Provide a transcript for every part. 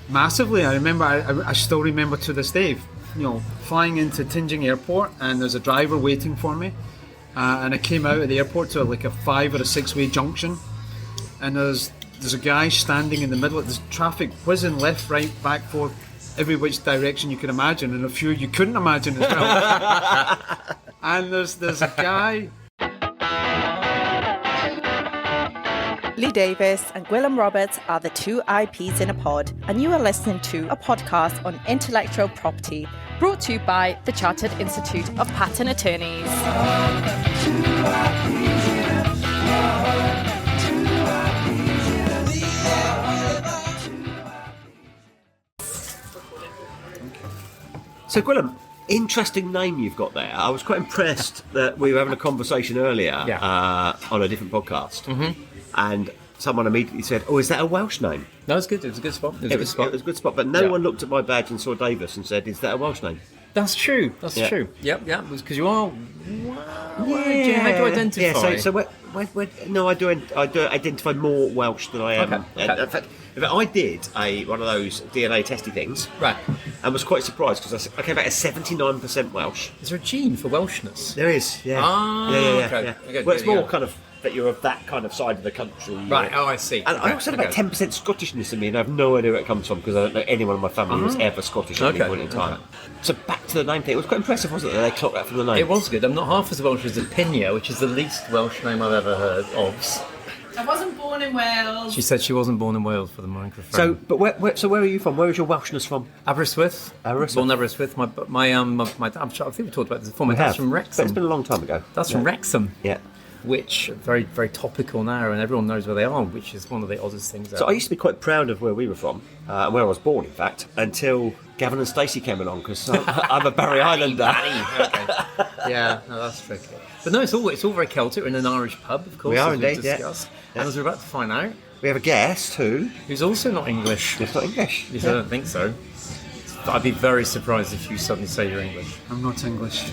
Massively. I still remember to this day, flying into Tianjin Airport, and there's a driver waiting for me, and I came out of the airport to like a 5 or a 6 way junction, and there's a guy standing in the middle of this traffic, whizzing left, right, back, forth, every which direction you can imagine, and a few you couldn't imagine as well. And there's a guy. Lee Davis and Gwilym Roberts are the two IPs in a pod, and you are listening to a podcast on intellectual property, brought to you by the Chartered Institute of Patent Attorneys. So Gwilym, interesting name you've got there. I was quite impressed that we were having a conversation earlier on a different podcast, and someone immediately said, "Oh, is that a Welsh name?" No, it's good. It was a good spot. It was a good spot, but no one looked at my badge and saw Davis and said, "Is that a Welsh name?" That's true. That's true. Yep. Because you are. How do you identify? Yeah. So no, I do identify more Welsh than I am. Okay. In fact, I did one of those DNA testy things, right, and was quite surprised because I came back as 79% Welsh. Is there a gene for Welshness? There is. Yeah. Okay. Well, it's more kind of that you're of that kind of side of the country. Right. Oh, I see. And I also had about 10% Scottishness in me, and I have no idea where it comes from because I don't know anyone in my family who was ever Scottish at any point in time. So back to the name thing. It was quite impressive, wasn't it? They clocked that from the name. It was good. I'm not half as Welsh as Apinia, which is the least Welsh name I've ever heard of. I wasn't born in Wales. She said she wasn't born in Wales for the microphone. So, but where are you from? Where is your Welshness from? Aberystwyth. Born in Aberystwyth. My dad, I think we talked about this before. My dad's from Wrexham. But it's been a long time ago. That's from Wrexham. Yeah. Which very, very topical now, and everyone knows where they are, which is one of the oddest things. So I used to be quite proud of where we were from, where I was born, in fact, until Gavin and Stacey came along, because I'm a Barry Islander. Okay. Yeah, no, that's tricky. But no, it's all very Celtic. We're in an Irish pub, of course. We are as indeed, we've discussed. Yeah. And as we're about to find out, we have a guest who's also not English. It's not English. Yes, I don't think so. I'd be very surprised if you suddenly say you're English. I'm not English.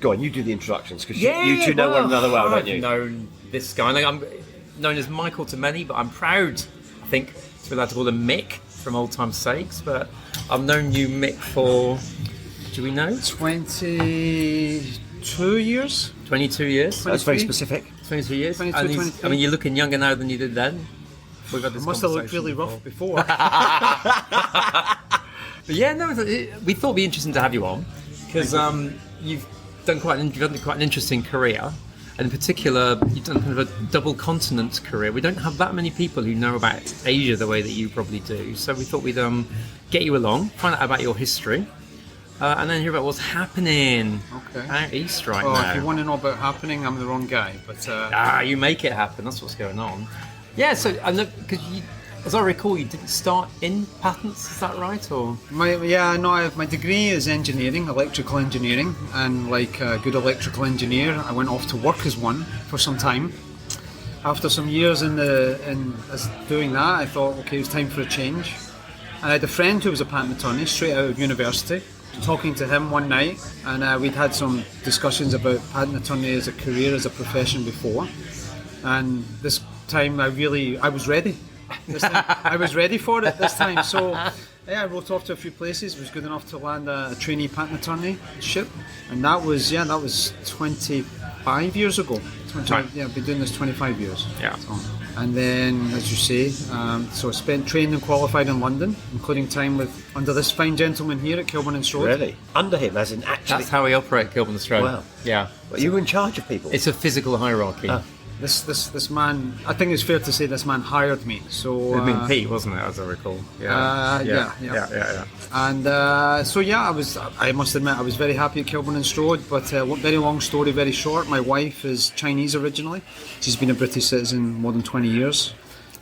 Go on, you do the introductions, because you two know one another well, don't you? I've known this guy. I'm known as Michael to many, but I'm proud, I think, to be allowed to call him Mick from old time's sakes. But I've known you, Mick, for, do we know? 22 years. 22 years? That's very specific. 22 years? 23. I mean, you're looking younger now than you did then. We've had this I must have looked really rough before. But yeah, no, we thought it'd be interesting to have you on, because you've done quite an interesting career, and in particular you've done kind of a double continent career. We don't have that many people who know about Asia the way that you probably do, so we thought we'd get you along, find out about your history, and then hear about what's happening out east right now. If you want to know about happening, I'm the wrong guy, but you make it happen. That's what's going on. Yeah, so I know, because as I recall, you didn't start in patents, is that right? Or my degree is engineering, electrical engineering, and like a good electrical engineer, I went off to work as one for some time. After some years in doing that, I thought, okay, it was time for a change. And I had a friend who was a patent attorney straight out of university. Talking to him one night, and we'd had some discussions about patent attorney as a career, as a profession before. And this time, I was ready. I was ready for it this time, so I wrote off to a few places. Was good enough to land a trainee patent attorneyship, and that was 25 years ago. I've been doing this 25 years. Yeah. And then, as you say, so I spent trained and qualified in London, including time under this fine gentleman here at Kilburn and Strode. Really? Under him, as in actually? That's how we operate Kilburn and Strode. Wow. Yeah. But you were in charge of people? It's a physical hierarchy. This man, I think it's fair to say this man hired me. So it had been Pete, wasn't it, as I recall? Yeah. And I must admit, I was very happy at Kilburn and Strode, but very long story, very short. My wife is Chinese originally. She's been a British citizen more than 20 years.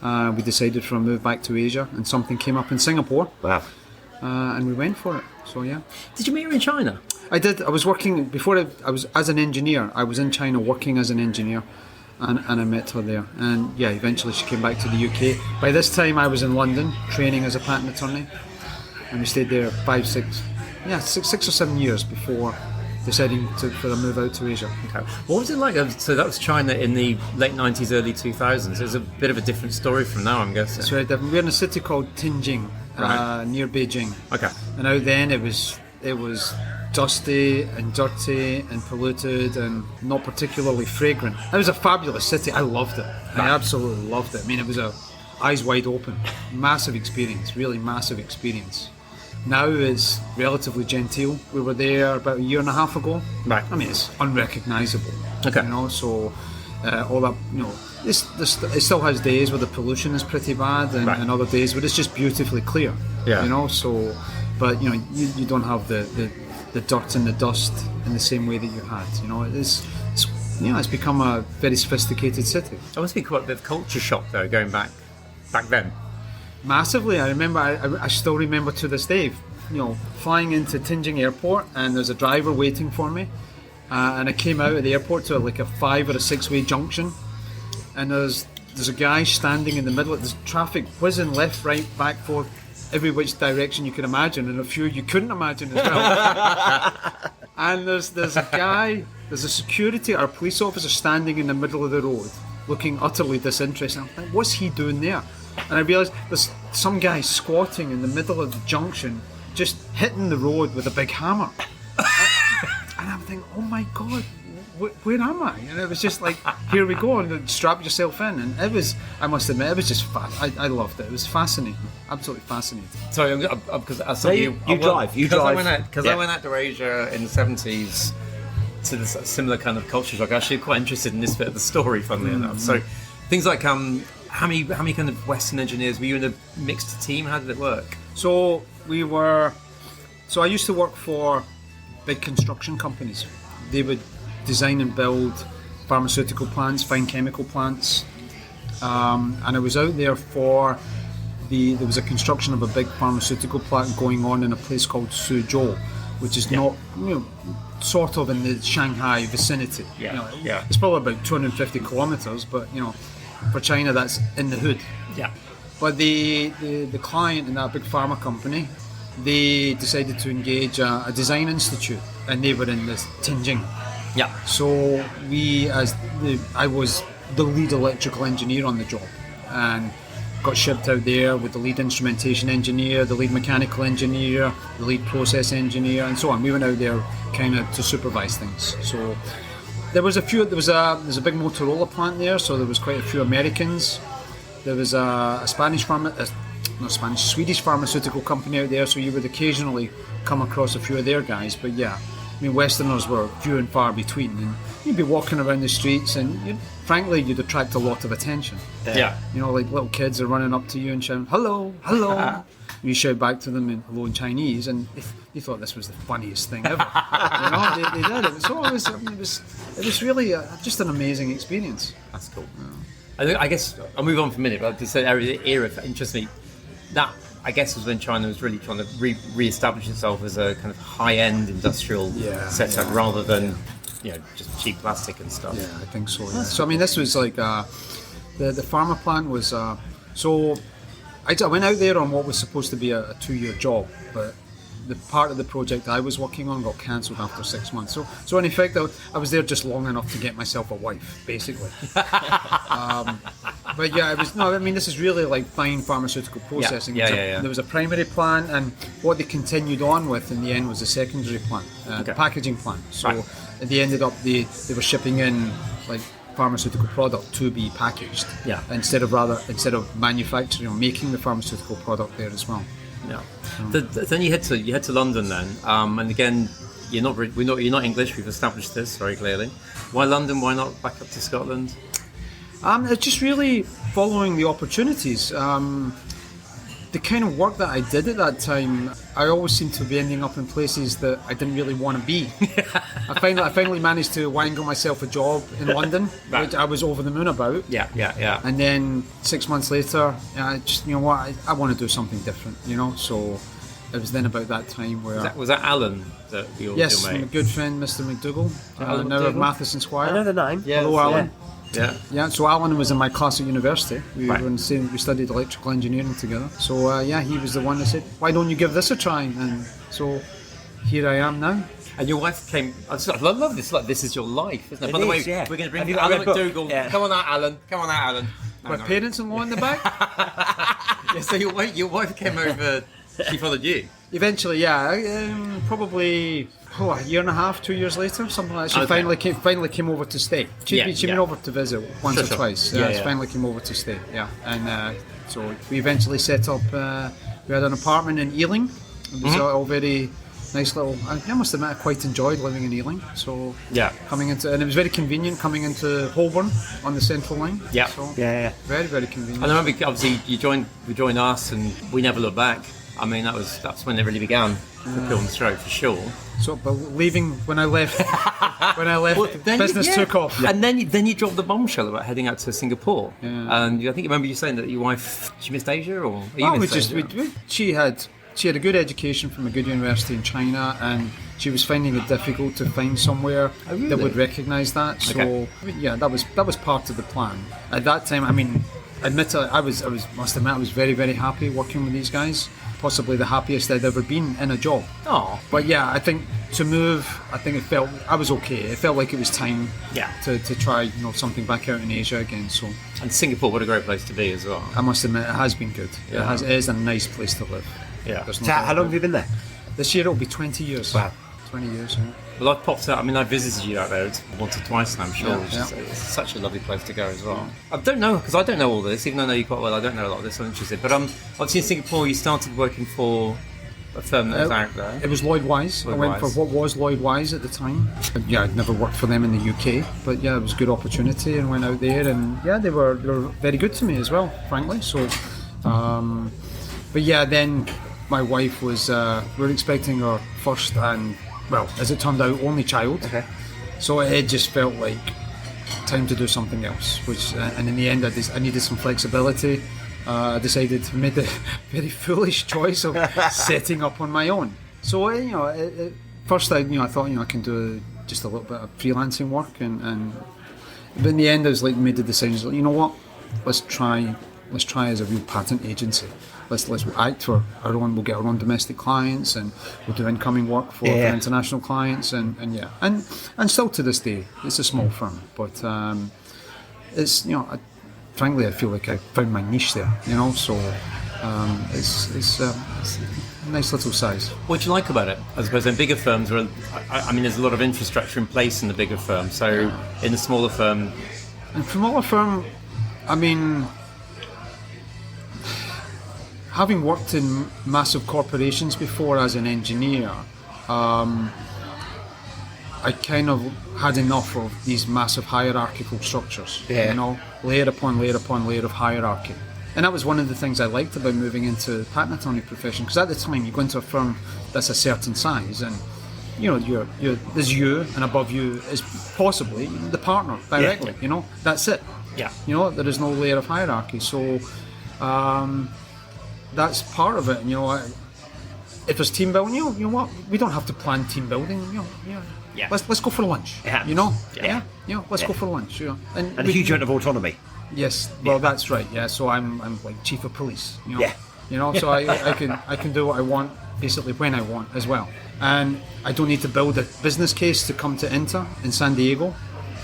We decided for a move back to Asia, and something came up in Singapore. Wow. And we went for it. So yeah. Did you meet her in China? I did. I was working before. I was as an engineer. I was in China working as an engineer. And I met her there, and eventually she came back to the UK. By this time I was in London training as a patent attorney, and we stayed there 6 or 7 years before deciding for a move out to Asia. Okay. What was it like? So that was China in the late 90s, early 2000s. It was a bit of a different story from now, I'm guessing. It's very different. We're in a city called Tianjin, near Beijing. Okay. And out then it was dusty and dirty and polluted and not particularly fragrant. It was a fabulous city. I loved it. I absolutely loved it. I mean, it was eyes wide open. Massive experience, really massive experience. Now it's relatively genteel. We were there about a year and a half ago. Right. I mean, it's unrecognisable. Okay. You know, so all that, you know, it still has days where the pollution is pretty bad and other days where it's just beautifully clear. Yeah. You know, so, but, you know, you don't have the dirt and the dust in the same way that you had. You know, it's become a very sophisticated city. It must be quite a bit of culture shock, though, going back then. Massively. I remember. I still remember to this day. You know, flying into Tianjin Airport, and there's a driver waiting for me, and I came out of the airport to like a 5 or a 6-way junction, and there's a guy standing in the middle. There's traffic whizzing left, right, back, forth, every which direction you can imagine, and a few you couldn't imagine as well. And there's a guy, there's a security or a police officer standing in the middle of the road, looking utterly disinterested. I'm like, what's he doing there? And I realised there's some guy squatting in the middle of the junction, just hitting the road with a big hammer. And I'm thinking, oh my God, where am I? And it was just like, here we go, and then strap yourself in. And it was, I must admit, it was just I loved it. It was fascinating, absolutely fascinating. Sorry, because you drive. I went out to Asia in the 70s to this similar kind of culture shock. I'm actually quite interested in this bit of the story, funnily enough. So things like how many kind of Western engineers were you in a mixed team? How did it work? So I used to work for big construction companies. They would design and build pharmaceutical plants, fine chemical plants, and I was out there for there was a construction of a big pharmaceutical plant going on in a place called Suzhou, which is not, you know, sort of in the Shanghai vicinity. Yeah. You know, it's probably about 250 kilometers, but you know, for China that's in the hood. Yeah. But the client in that big pharma company, they decided to engage a design institute, and they were in this Tianjin. Yeah. So I was the lead electrical engineer on the job, and got shipped out there with the lead instrumentation engineer, the lead mechanical engineer, the lead process engineer, and so on. We went out there kind of to supervise things. So there was a big Motorola plant there, so there was quite a few Americans. There was a Swedish pharmaceutical company out there, so you would occasionally come across a few of their guys. But yeah, I mean, Westerners were few and far between, and you'd be walking around the streets, and frankly, you'd attract a lot of attention. Yeah. You know, like little kids are running up to you and shouting, "Hello, hello." And you shout back to them in hello in Chinese, and they thought this was the funniest thing ever. You know, they did it. So it was really just an amazing experience. That's cool. Yeah. I guess I'll move on for a minute, but this era interests me. That, I guess, was when China was really trying to re-establish itself as a kind of high-end industrial setup rather than, you know, just cheap plastic and stuff. Yeah, I think so. Yeah. So I mean, this was like the pharma plant was. So I went out there on what was supposed to be a 2-year job, but the part of the project I was working on got cancelled after 6 months. So in effect, I was there just long enough to get myself a wife, basically. But yeah, this is really like fine pharmaceutical processing. There was a primary plant, and what they continued on with in the end was a secondary plant, the packaging plant. So they ended up they were shipping in like pharmaceutical product to be packaged. Yeah. Instead of manufacturing or making the pharmaceutical product there as well. Yeah. Then you head to London then, and again, you're not English. We've established this very clearly. Why London? Why not back up to Scotland? It's just really following the opportunities. The kind of work that I did at that time, I always seemed to be ending up in places that I didn't really want to be. I finally managed to wangle myself a job in London, which I was over the moon about. Yeah. And then 6 months later, I just, you know what, I want to do something different, you know. So it was then about that time where... Was that Alan that your Yes, mate? my good friend, Mr. McDougall, Alan now of Matheson Squire. I know the name. Yeah, hello, Alan. Yeah. So Alan was in my class at university. We were in the same. We studied electrical engineering together. So he was the one that said, "Why don't you give this a try?" And so here I am now. And your wife came. I love this. Like, this is your life, isn't it? It By the way, is, yeah. we're going to Have bring you got a Alan red book? McDougall. Yeah. Come on out, Alan. Come on out, Alan. My parents-in-law in the back. Yeah, so your wife came over. She followed you. Eventually, yeah, probably a year and a half, 2 years later, something like that. She Okay. finally came over to stay. She'd been over to visit once or Sure. twice. Yeah, She yeah. finally came over to stay. Yeah, and so we eventually set up. We had an apartment in Ealing. It was all very nice little. I must admit, I quite enjoyed living in Ealing. So coming into, and it was very convenient coming into Holborn on the Central Line. Yeah. So Yeah. very, very convenient. And I remember, obviously, we joined us, and we never looked back. I mean, that's when it really began for Pilgrim's Stroke, for sure. So, but leaving when I left, Then business took off. And then you dropped the bombshell about heading out to Singapore. Yeah. And I think you remember you saying that your wife, she missed Asia, or you Oh, missed Asia? she had a good education from a good university in China, and she was finding it difficult to find somewhere that would recognise that. So Okay. yeah, that was part of the plan at that time. I mean, must admit I was very, very happy working with these guys. Possibly the happiest I'd ever been in a job. Oh. But yeah, I think to move, I was okay. It felt like it was time to try something back out in Asia again. So And Singapore, what a great place to be as well. I must admit it has been good. It is a nice place to live. Yeah. There's no So doubt how long about have you been there? it. This year it'll be 20 years. Wow. 20 years, yeah. Well, I've popped out. I mean, I visited you out there once or twice now, I'm sure. Yeah, It's such a lovely place to go as well. I don't know, because I don't know all this, even though I know you quite well. I don't know a lot of this. I'm interested. But obviously in Singapore, you started working for a firm that was out there. It was Lloyd Wise. I went for what was Lloyd Wise at the time. Yeah, I'd never worked for them in the UK, but yeah, it was a good opportunity and went out there, and yeah, they were very good to me as well, frankly. So, but yeah, then my wife was we were expecting her first and, well, as it turned out, only child. Okay. So it just felt like time to do something else, which and in the end I needed some flexibility. I decided to make the very foolish choice of setting up on my own. So first I thought I can do just a little bit of freelancing work, and but in the end I was like made the decision. You know what? Let's try as a real patent agency. Let's act for our own. We'll get our own domestic clients, and we'll do incoming work for international clients, and still to this day it's a small firm, but it's frankly, I feel like I found my niche there, so it's a nice little size. What do you like about it? I suppose in bigger firms, I mean, there's a lot of infrastructure in place in the bigger firm. So in the smaller firm... And smaller firm, I mean, having worked in massive corporations before as an engineer, I kind of had enough of these massive hierarchical structures, layer upon layer upon layer of hierarchy. And that was one of the things I liked about moving into the patent attorney profession, because at the time you go into a firm that's a certain size, and there's you, and above you is possibly the partner directly. That's it. Yeah. There is no layer of hierarchy. So that's part of it. If there's team building, you know what? We don't have to plan team building. Yeah. Let's go for lunch. Yeah. Let's go for lunch. And a huge amount of autonomy. Yes. Well, that's right. Yeah. So I'm like chief of police. Yeah. So I can do what I want basically when I want as well, and I don't need to build a business case to come to INTA in San Diego.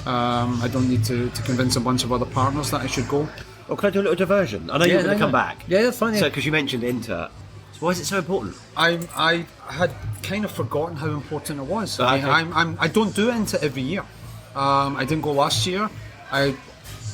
I don't need to convince a bunch of other partners that I should go. Well, can I do a little diversion? I know you're going to come back. Yeah, that's fine. Yeah. So, because you mentioned INTA, so why is it so important? I had kind of forgotten how important it was. Okay. I don't do INTA every year. I didn't go last year.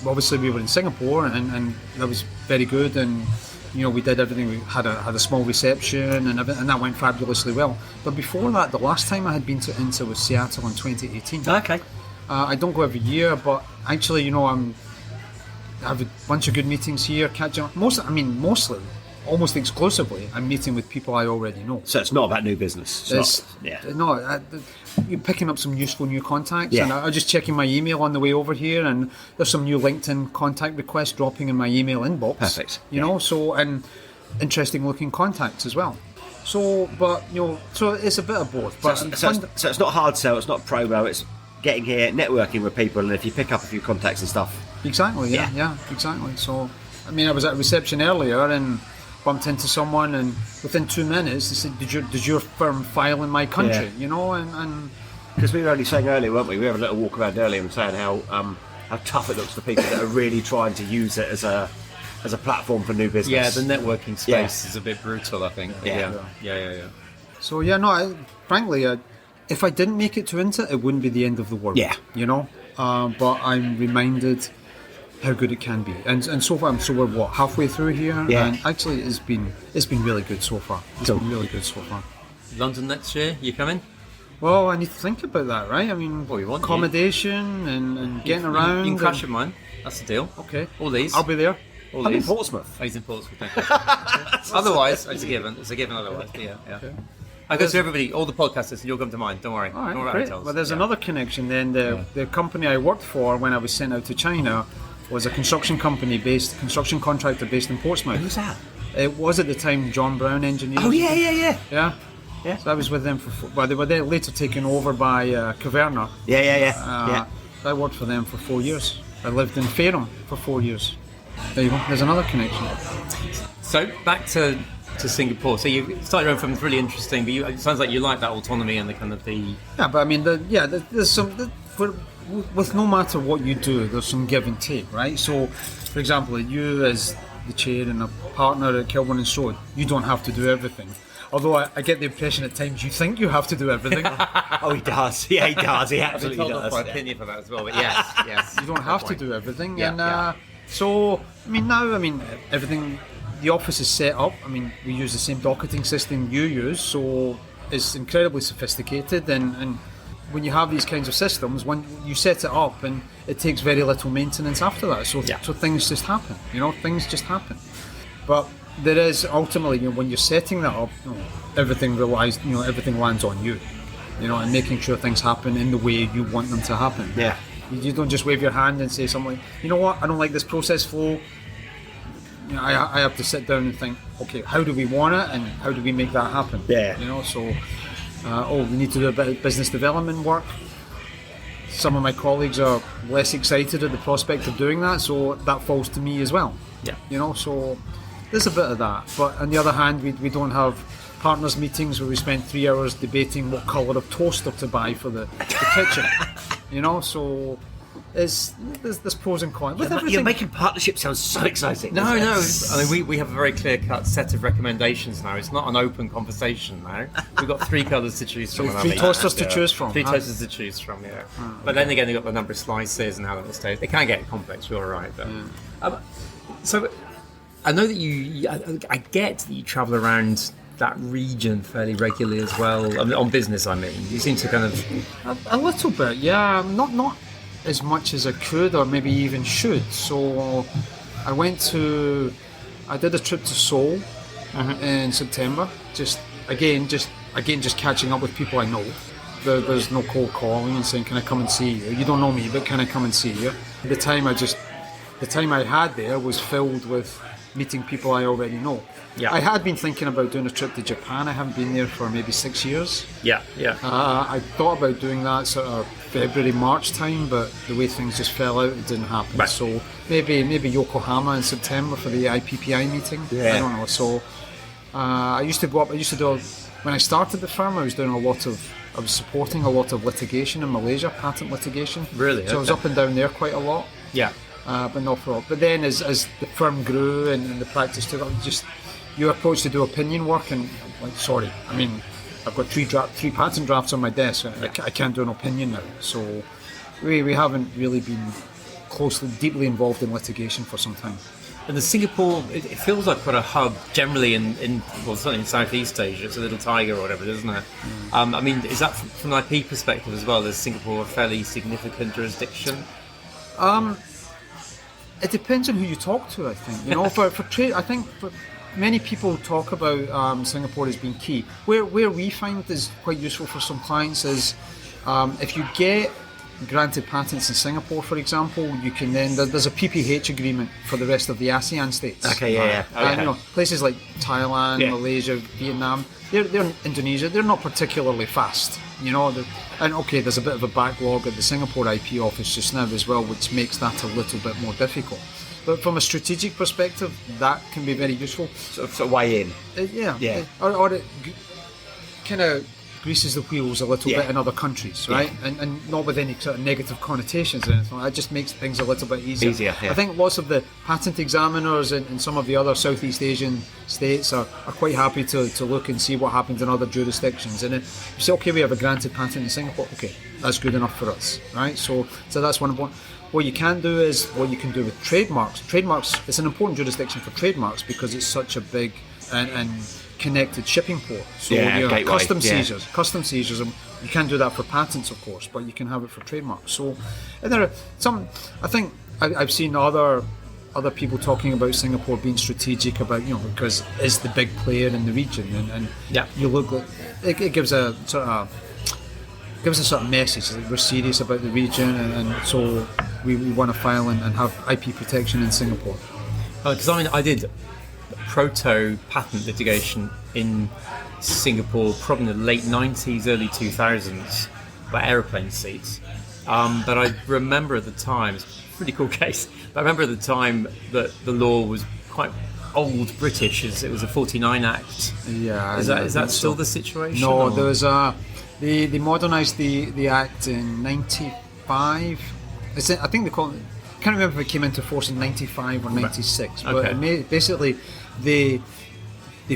Obviously we were in Singapore, and that was very good, and we did everything. We had a small reception, and that went fabulously well. But before that, the last time I had been to INTA was Seattle in 2018. Okay. I don't go every year, but actually, I have a bunch of good meetings here, catching up. Mostly, almost exclusively, I'm meeting with people I already know. So it's not about new business. You're picking up some useful new contacts. Yeah. And I was just checking my email on the way over here, and there's some new LinkedIn contact requests dropping in my email inbox. Perfect. And interesting looking contacts as well. So it's a bit of both. But So it's not hard sell, it's not promo, it's getting here, networking with people, and if you pick up a few contacts and stuff. Exactly, yeah, exactly. So, I was at a reception earlier, and bumped into someone, and within 2 minutes they said, "Did your firm file in my country?" Yeah. You know, and because we were only saying earlier, weren't we? We had a little walk around earlier and saying how tough it looks for people that are really trying to use it as a platform for new business. Yeah, the networking space is a bit brutal, I think. Yeah. so yeah, no, frankly, if I didn't make it to INTA, it wouldn't be the end of the world. Yeah. You know, but I'm reminded how good it can be, and so far, we're what, halfway through here, Yeah. and actually it's been really good so far. It's been really good so far. London next year, you coming? Well, I need to think about that, right? I mean, Well, you want accommodation and getting around. You can crash and- at mine. That's the deal. Okay, All these. I'll be there. All I'm in these. Portsmouth. Oh, he's in Portsmouth. Otherwise, it's a given. It's a given otherwise. But yeah. Okay. I go to everybody, all the podcasters, and you'll come to mine. Don't worry. All right, Don't worry great. about hotels. Well, there's Yeah. another connection then. The company I worked for when I was sent out to China was a construction contractor based in Portsmouth. Who's that? It was at the time John Brown Engineers. Oh yeah. Yeah. So I was with them well, they were then later taken over by Caverna. Yeah. I worked for them for 4 years. I lived in Fareham for 4 years. There you go. There's another connection. So back to Singapore. So you started your own firm. It's really interesting. But it sounds like you like that autonomy and the kind of the. Yeah, but I mean, there's some. With no matter what you do, there's some give and take, right? So, for example, you as the chair and a partner at Kilburn and Sword, you don't have to do everything. Although I get the impression at times you think you have to do everything. Oh, he does. Yeah, he does. He I've been absolutely told off does. my opinion for that as well. But yes. You don't have to do everything. Yeah, And yeah. so, I mean, now, everything, the office is set up. I mean, we use the same docketing system you use, so it's incredibly sophisticated. And when you have these kinds of systems, when you set it up, and it takes very little maintenance after that. So things just happen. Things just happen. But there is ultimately, when you're setting that up, everything relies, everything lands on you, and making sure things happen in the way you want them to happen. Yeah. You don't just wave your hand and say something like, you know what, I don't like this process flow. I have to sit down and think, okay, how do we want it, and how do we make that happen? Yeah. So, we need to do a bit of business development work. Some of my colleagues are less excited at the prospect of doing that, so that falls to me as well. Yeah. So there's a bit of that. But on the other hand, we don't have partners meetings where we spend 3 hours debating what colour of toaster to buy for the kitchen. So there's pros and cons. With everything. You're making partnership sound so exciting. No. I mean, we have a very clear-cut set of recommendations now. It's not an open conversation now. We've got 3 colours to choose from. So 3 toasters to choose from. 3 toasters to choose from, yeah. But then again, they've got the number of slices and how that stays. It can get complex, you're right. But, so, I know that I get that you travel around that region fairly regularly as well. I mean, on business, I mean. You seem to kind of... A little bit, yeah. Not as much as I could, or maybe even should. So I did a trip to Seoul in September. Just catching up with people I know. There's no cold calling and saying, can I come and see you? You don't know me, but can I come and see you? The time I had there was filled with meeting people I already know. Yeah. I had been thinking about doing a trip to Japan. I haven't been there for maybe 6 years. Yeah. I thought about doing that sort of February, March time, but the way things just fell out, it didn't happen. Right. So maybe Yokohama in September for the IPPI meeting. Yeah. I don't know. So I used to do, when I started the firm, I was supporting a lot of litigation in Malaysia, patent litigation. Really? So I was up and down there quite a lot. Yeah. But not for all. But then as the firm grew and the practice took up, your approach to do opinion work, and I've got three patent drafts on my desk. I can't do an opinion now. So we haven't really been deeply involved in litigation for some time. And the Singapore, it feels like quite a hub generally certainly in Southeast Asia. It's a little tiger or whatever, isn't it? I mean, is that from an IP perspective as well? Is Singapore a fairly significant jurisdiction? It depends on who you talk to, I think. For trade, I think many people talk about Singapore as being key. Where we find is quite useful for some clients is if you get granted patents in Singapore, for example, you can then there's a PPH agreement for the rest of the ASEAN states. Okay, yeah. And places like Thailand, Malaysia, Vietnam, they're Indonesia. They're not particularly fast. There's a bit of a backlog at the Singapore IP office just now as well, which makes that a little bit more difficult. But from a strategic perspective, that can be very useful. Sort of way in. Yeah. Or it kind of greases the wheels a little bit in other countries, right? And not with any sort of negative connotations or anything. It just makes things a little bit easier. Yeah. I think lots of the patent examiners in some of the other Southeast Asian states are quite happy to look and see what happens in other jurisdictions. And if you say, okay, we have a granted patent in Singapore, okay, that's good enough for us, right? So that's one of one. What you can do is what you can do with trademarks. Trademarks, it's an important jurisdiction for trademarks because it's such a big and connected shipping port. So gateway, customs seizures, and you can't do that for patents, of course, but you can have it for trademarks. So and there are some. I think I've seen other people talking about Singapore being strategic about because it's the big player in the region, and you look at it gives a sort of message that we're serious about the region, and so we want to file and have IP protection in Singapore. Because I did proto patent litigation in Singapore probably in the late 90s, early 2000s about aeroplane seats. But I remember at the time, it's a pretty cool case, but I remember at the time that the law was quite old British, it was a 49 Act. Yeah. Is that still the situation? No, there was they modernised the Act in 95. I think they call it, I can't remember if it came into force in 95 or 96, but basically they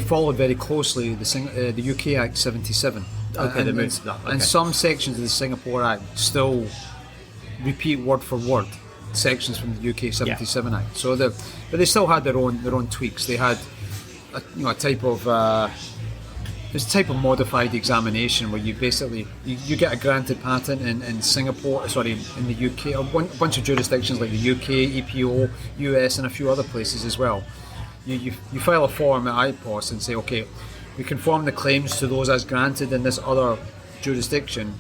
followed very closely the UK Act 77. Okay, they moved to that. Okay. And some sections of the Singapore Act still repeat word for word sections from the UK 77 Act. So but they still had their own tweaks. They had a type of there's a type of modified examination where you basically you get a granted patent in Singapore, in the UK, a bunch of jurisdictions like the UK, EPO, US, and a few other places as well. You file a form at IPOS and say, okay, we conform the claims to those as granted in this other jurisdiction.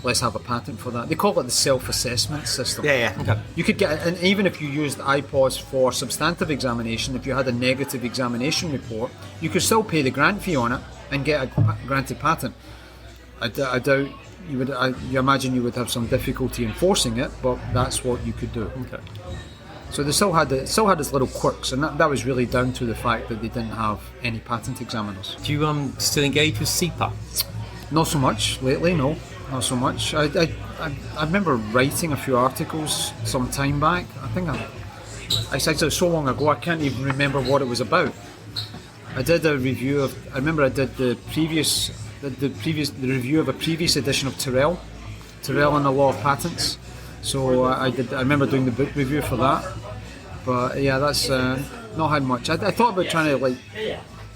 Let's have a patent for that. They call it the self-assessment system. Yeah. Okay. You could get, and even if you used IPOS for substantive examination, if you had a negative examination report, you could still pay the grant fee on it and get a granted patent. I doubt you would. You imagine you would have some difficulty enforcing it, but that's what you could do. Okay. So they still had its little quirks, and that was really down to the fact that they didn't have any patent examiners. Do you still engage with SEPA? Not so much lately, no. Not so much. I remember writing a few articles some time back. I said it so long ago I can't even remember what it was about. I did a review of. I remember I did the review of a previous edition of Tyrrell and the Law of Patents. So I remember doing the book review for that. But yeah, that's not had much. I thought about trying to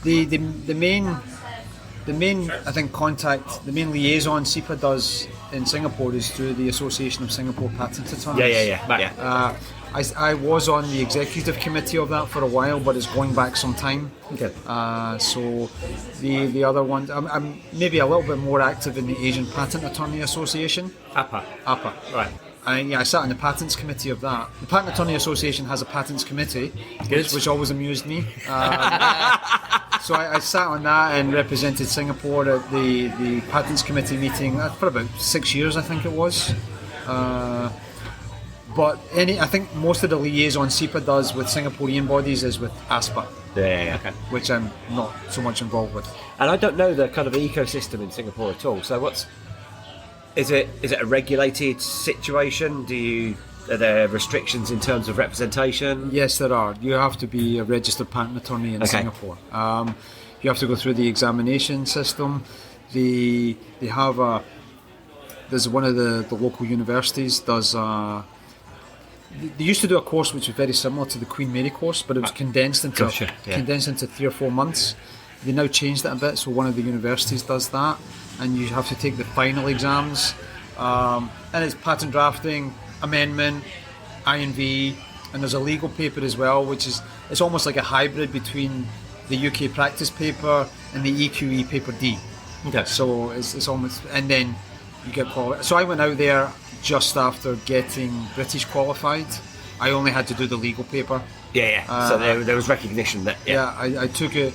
the main I think contact, the main liaison SEPA does in Singapore is through the Association of Singapore Patent Attorneys. Yeah. I was on the executive committee of that for a while, but it's going back some time. Okay. So the other one, I'm maybe a little bit more active in the Asian Patent Attorney Association. APA. Right. I sat on the patents committee of that. The Patent Attorney Association has a patents committee, which always amused me. So I sat on that and represented Singapore at the patents committee meeting for about 6 years, I think it was. But I think most of the liaison SEPA does with Singaporean bodies is with ASPA. Yeah. Okay. Which I'm not so much involved with. And I don't know the kind of ecosystem in Singapore at all. So is it a regulated situation? Are there restrictions in terms of representation? Yes, there are. You have to be a registered patent attorney in Singapore. You have to go through the examination system. There's one of the local universities does. They used to do a course which was very similar to the Queen Mary course, but it was condensed into 3 or 4 months. They now changed it a bit, so one of the universities does that, and you have to take the final exams. And it's patent drafting, amendment, INV, and there's a legal paper as well, which it's almost like a hybrid between the UK practice paper and the EQE paper D. Okay. So it's almost, and then you get qualified. So I went out there just after getting British qualified. I only had to do the legal paper. Yeah. So there was recognition that. Yeah, I took it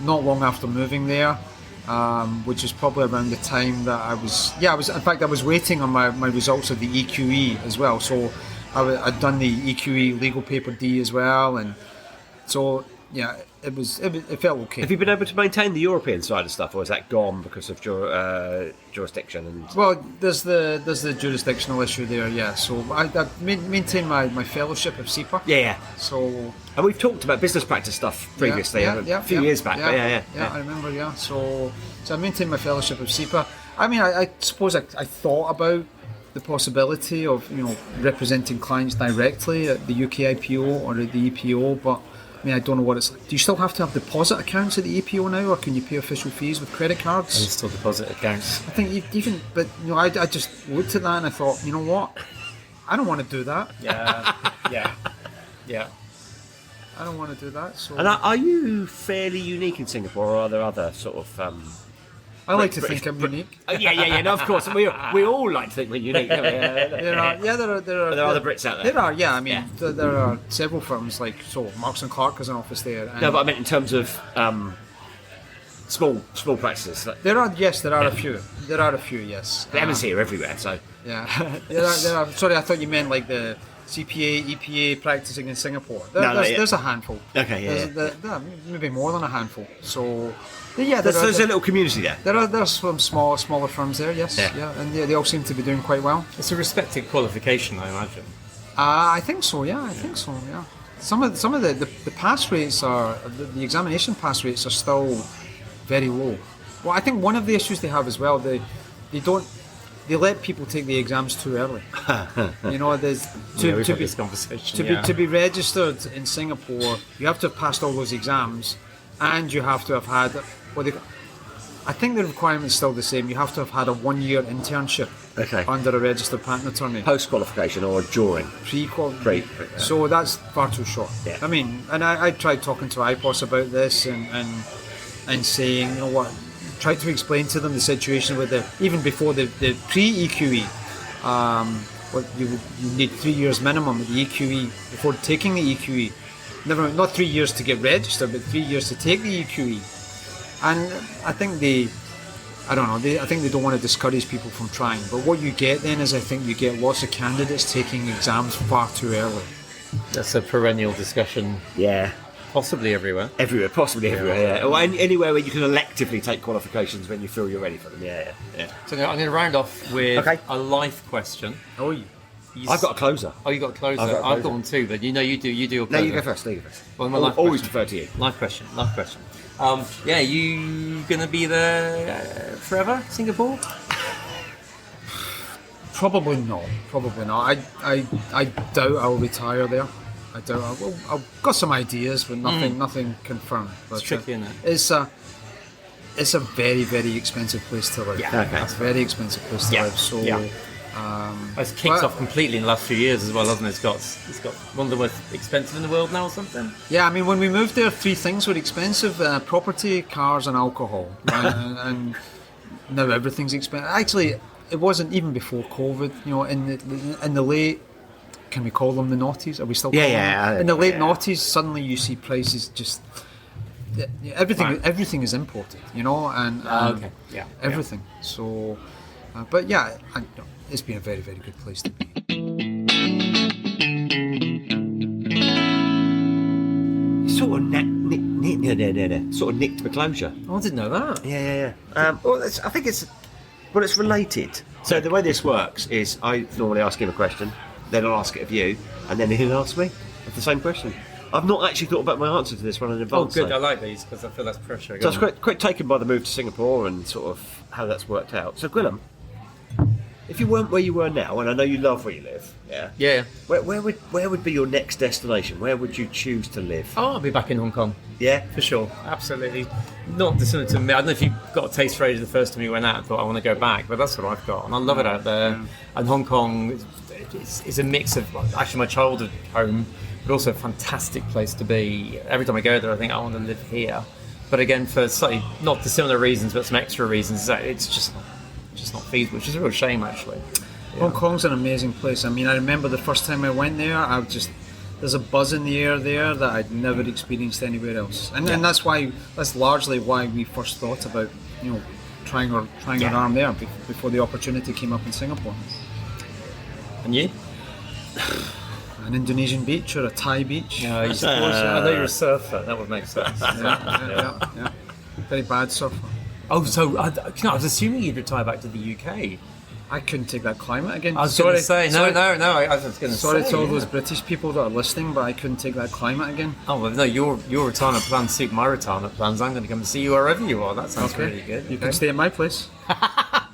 not long after moving there, which was probably around the time that I was. In fact, I was waiting on my results of the EQE as well. So I'd done the EQE legal paper D as well, and so yeah, it felt okay. Have you been able to maintain the European side of stuff, or is that gone because of jurisdiction? And well, there's the jurisdictional issue there, yeah. So I maintained my fellowship of SEPA. Yeah. So and we've talked about business practice stuff previously, a few years back. Yeah, I remember. Yeah. So I maintained my fellowship of SEPA. I mean, I suppose I thought about the possibility of representing clients directly at the UK IPO or at the EPO, but I mean, I don't know what it's like. Do you still have to have deposit accounts at the EPO now, or can you pay official fees with credit cards? And still deposit accounts. I think but I just looked at that and I thought, you know what, I don't want to do that. Yeah. I don't want to do that. So. And are you fairly unique in Singapore, or are there other sort of? I like to think I'm unique. Yeah. No, of course, we all like to think we're unique. Don't we? There are other Brits out there. There are, yeah. I mean, there are several firms like Marks and Clark has an office there. And no, but I meant in terms of small practices. There are a few. There are a few, yes. The MNC are everywhere, so yeah. there are. Sorry, I thought you meant like the CPA, EPA practicing in Singapore. There's a handful. Okay, There are maybe more than a handful. So. Yeah, there's a little community there. There's some smaller firms there, yes. Yeah, and they all seem to be doing quite well. It's a respected qualification, I imagine. I think so. Yeah, Some of the pass rates the examination pass rates are still very low. Well, I think one of the issues they have as well, they let people take the exams too early. There's to be registered in Singapore, you have to have passed all those exams, and you have to have had. I think the requirement is still the same. You have to have had a 1-year internship under a registered patent attorney. Post-qualification or during? Pre. So that's far too short. Yeah. I mean, and I tried talking to IPOS about this and saying, you know what, tried to explain to them the situation with even before the pre-EQE, you need 3 years minimum at the EQE before taking the EQE. Not 3 years to get registered, but 3 years to take the EQE. And I think I think they don't want to discourage people from trying. But what you get then is I think you get lots of candidates taking exams far too early. That's a perennial discussion. Yeah. Possibly everywhere. Possibly everywhere, yeah. Or anywhere where you can electively take qualifications when you feel you're ready for them. Yeah. So I'm going to round off with a life question. Oh, yeah. I've got a closer. Oh, you got a closer. I've got one too, but you do a closer. No, you go first. Well, I'll always defer to you. Life question. You gonna be there forever, Singapore? Probably not. I doubt I'll retire there. I doubt I've got some ideas, but nothing confirmed. But, it's tricky, isn't it? It's a very, very expensive place to live. Yeah, It's a very expensive place to live. So. Yeah. It's kicked off completely in the last few years as well, hasn't it? It's got one of the most expensive in the world now or something. Yeah, I mean, when we moved there, 3 things were expensive: property, cars, and alcohol. and now everything's expensive. Actually, it wasn't even before COVID. In the late, can we call them the noughties? Are we still calling them? In the late noughties, suddenly you see prices just. Everything is imported, and everything. So, but yeah. It's been a very, very good place to be. Sort of nicked McClosure. Oh, I didn't know that. Yeah. I think it's related. So the way this works is I normally ask him a question, then I'll ask it of you, and then he'll ask me the same question. I've not actually thought about my answer to this one in advance. Oh, good. I like these because I feel less pressure. So I was quite taken by the move to Singapore and sort of how that's worked out. So Gwilym, if you weren't where you were now, and I know you love where you live, yeah, where would be your next destination? Where would you choose to live? Oh, I'll be back in Hong Kong. Yeah, for sure, absolutely. Not dissimilar to me. I don't know if you got a taste for it the first time you went out and thought I want to go back, but that's what I've got, and I love it out there. Yeah. And Hong Kong is a mix of actually my childhood home, but also a fantastic place to be. Every time I go there, I think I want to live here. But again, for slightly not dissimilar reasons, but some extra reasons, it's just not feasible, which is a real shame, actually. Yeah. Hong Kong's an amazing place. I mean, I remember the first time I went there, there's a buzz in the air there that I'd never experienced anywhere else, and that's largely why we first thought about trying our arm there before the opportunity came up in Singapore. And you? an Indonesian beach or a Thai beach. No, I know you're a surfer. That would make sense. Yeah. Very bad surfer. Oh, so I was assuming you'd retire back to the UK. I couldn't take that climate again. I was going to say no. I was going to say. Sorry to all those British people that are listening, but I couldn't take that climate again. Oh well, no, your retirement plans suit my retirement plans. I'm going to come and see you wherever you are. That sounds really good. You can stay at my place. I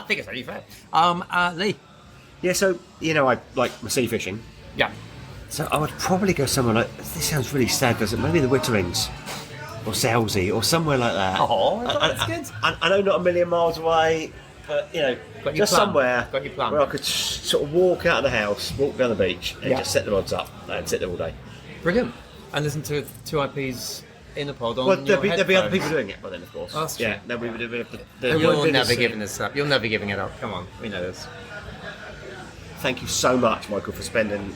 think it's really fair. Lee. Yeah, so I like my sea fishing. Yeah. So I would probably go somewhere like this. Sounds really sad, doesn't it? Maybe the Witterings or Selsey or somewhere like that. Oh, that's good. I know not a million miles away. But just somewhere where I could sort of walk out of the house, walk down the beach, and just set the rods up and sit there all day. Brilliant. And listen to 2IP's INTA Pod on there'll be other people doing it by then, of course. Oh, that's true. Yeah, there'll be You're never giving this up. You're never giving it up. Come on, we know this. Thank you so much, Michael, for spending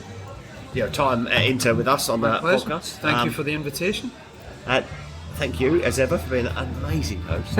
time at INTA with us on the podcast. Thank you for the invitation. Thank you, as ever, for being an amazing host.